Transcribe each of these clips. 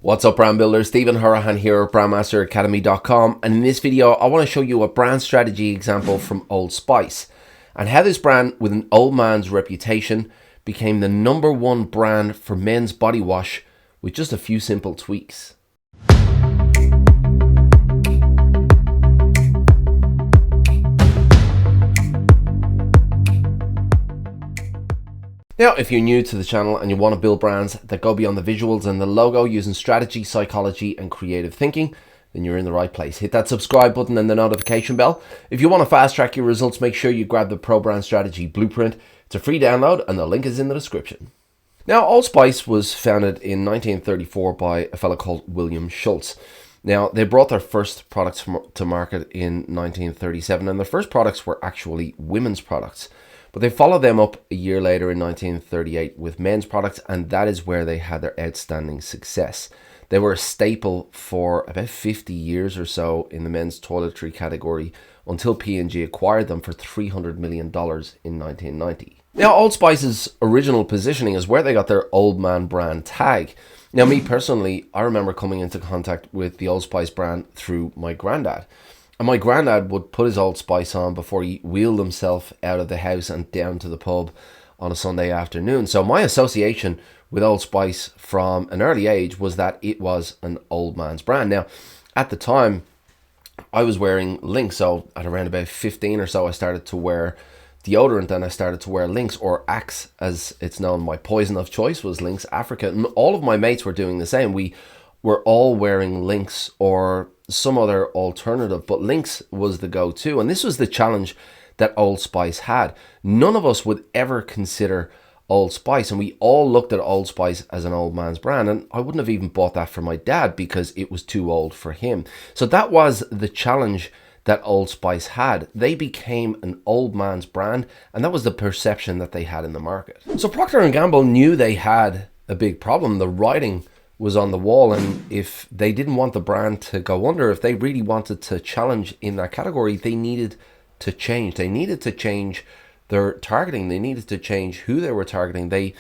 What's up, brand builders? Stephen Hurahan here at brandmasteracademy.com, and in this video I want to show you a brand strategy example from Old Spice and how this brand with an old man's reputation became the #1 brand for men's body wash with just a few simple tweaks. Now, if you're new to the channel and you want to build brands that go beyond the visuals and the logo using strategy, psychology, and creative thinking, then you're in the right place. Hit that subscribe button and the notification bell. If you want to fast track your results, make sure you grab the Pro Brand Strategy Blueprint. It's a free download and the link is in the description. Now, Old Spice was founded in 1934 by a fellow called William Schultz. Now, they brought their first products to market in 1937, and their first products were actually women's products. But they followed them up a year later in 1938 with men's products, and that is where they had their outstanding success. They were a staple for about 50 years or so in the men's toiletry category until P&G acquired them for $300 million in 1990. Now, Old Spice's original positioning is where they got their old man brand tag. Now, me personally, I remember coming into contact with the Old Spice brand through my granddad. And my granddad would put his Old Spice on before he wheeled himself out of the house and down to the pub on a Sunday afternoon. So my association with Old Spice from an early age was that it was an old man's brand. Now, at the time, I was wearing Lynx. So at around about 15 or so, I started to wear deodorant, and I started to wear Lynx, or Axe as it's known. My poison of choice was Lynx Africa. And all of my mates were doing the same. We were all wearing Lynx or some other alternative, but Lynx was the go-to. And this was the challenge that Old Spice had. None of us would ever consider Old Spice, and we all looked at Old Spice as an old man's brand, and I wouldn't have even bought that for my dad because it was too old for him. So that was the challenge that Old Spice had. They became an old man's brand, and that was the perception that they had in the market. So Procter Gamble knew they had a big problem. The writing was on the wall, and if they didn't want the brand to go under, if they really wanted to challenge in that category, they needed to change. They needed to change their targeting. They needed to change who they were targeting. They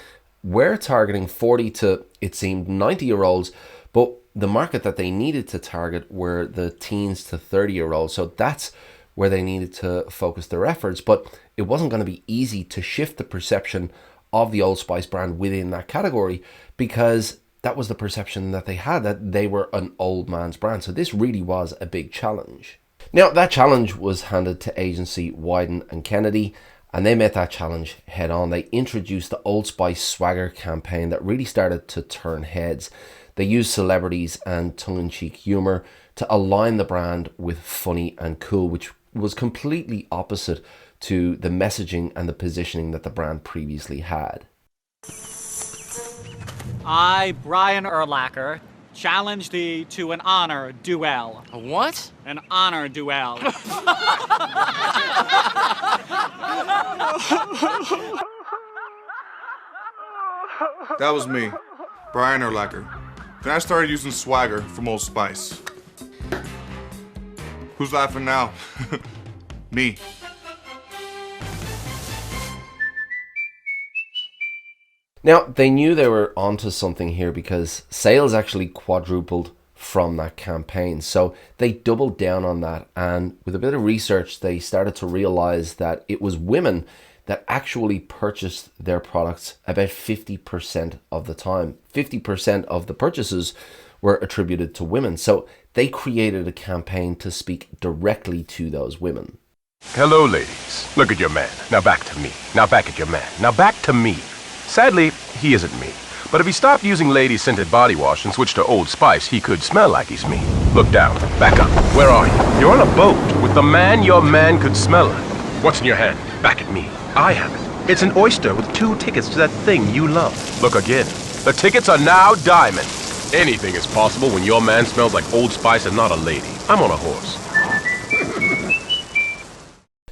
were targeting 40 to, it seemed, 90-year-olds, but the market that they needed to target were the teens to 30-year-olds. So that's where they needed to focus their efforts, but it wasn't going to be easy to shift the perception of the Old Spice brand within that category, because that was the perception that they had, that they were an old man's brand. So this really was a big challenge. Now, that challenge was handed to agency Weiden Kennedy, and they met that challenge head on. They introduced the Old Spice Swagger campaign that really started to turn heads. They used celebrities and tongue-in-cheek humor to align the brand with funny and cool, which was completely opposite to the messaging and the positioning that the brand previously had. I, Brian Urlacher, challenge thee to an honor duel. A what? An honor duel. That was me, Brian Urlacher. Then I started using swagger from Old Spice. Who's laughing now? Me. Now, they knew they were onto something here because sales actually quadrupled from that campaign. So they doubled down on that. And with a bit of research, they started to realize that it was women that actually purchased their products about 50% of the time. 50% of the purchases were attributed to women. So they created a campaign to speak directly to those women. Hello, ladies. Look at your man. Now back to me. Now back at your man. Now back to me. Sadly, he isn't me. But if he stopped using lady-scented body wash and switched to Old Spice, he could smell like he's me. Look down. Back up. Where are you? You're on a boat with the man your man could smell like. What's in your hand? Back at me. I have it. It's an oyster with 2 tickets to that thing you love. Look again. The tickets are now diamond. Anything is possible when your man smells like Old Spice and not a lady. I'm on a horse.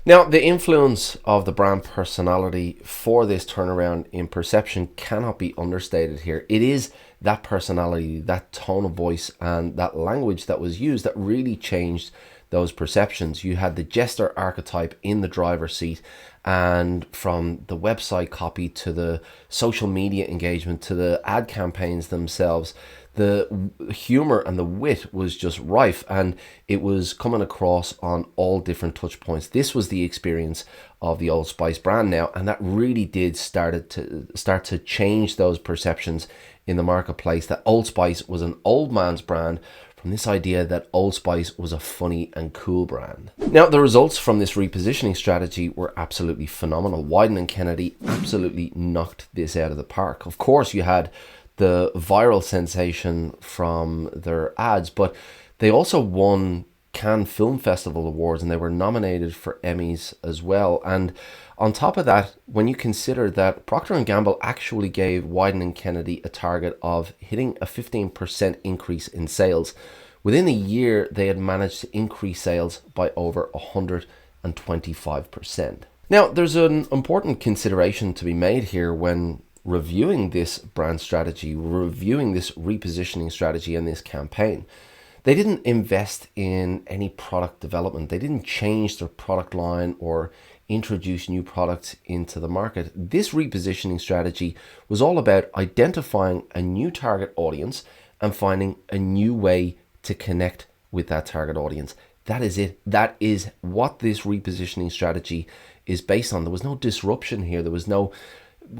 Now, the influence of the brand personality for this turnaround in perception cannot be understated here. It is that personality, that tone of voice, and that language that was used that really changed those perceptions. You had the jester archetype in the driver's seat, and from the website copy to the social media engagement to the ad campaigns themselves, The humor and the wit was just rife, and it was coming across on all different touch points. This was the experience of the Old Spice brand now, and that really did start to change those perceptions in the marketplace, that Old Spice was an old man's brand, from this idea that Old Spice was a funny and cool brand. Now, the results from this repositioning strategy were absolutely phenomenal. Weiden Kennedy absolutely knocked this out of the park. Of course, you had the viral sensation from their ads, but they also won Cannes Film Festival awards, and they were nominated for Emmys as well. And on top of that, when you consider that Procter Gamble actually gave Weiden Kennedy a target of hitting a 15% increase in sales, within a year they had managed to increase sales by over 125%. Now, there's an important consideration to be made here when reviewing this brand strategy, reviewing this repositioning strategy and this campaign. They didn't invest in any product development. They didn't change their product line or introduce new products into the market. This repositioning strategy was all about identifying a new target audience and finding a new way to connect with that target audience. That is it. That is what this repositioning strategy is based on. There was no disruption here. There was no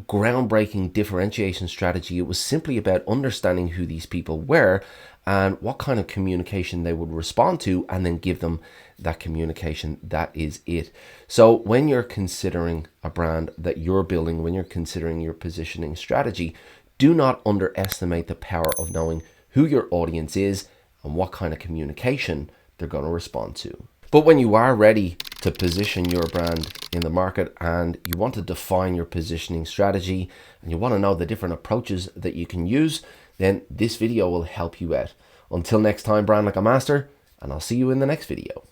groundbreaking differentiation strategy. It was simply about understanding who these people were and what kind of communication they would respond to, and then give them that communication. That is it. So when you're considering a brand that you're building, when you're considering your positioning strategy, do not underestimate the power of knowing who your audience is and what kind of communication they're going to respond to. But when you are ready to position your brand in the market and you want to define your positioning strategy and you want to know the different approaches that you can use, then this video will help you out. Until next time, brand like a master, and I'll see you in the next video.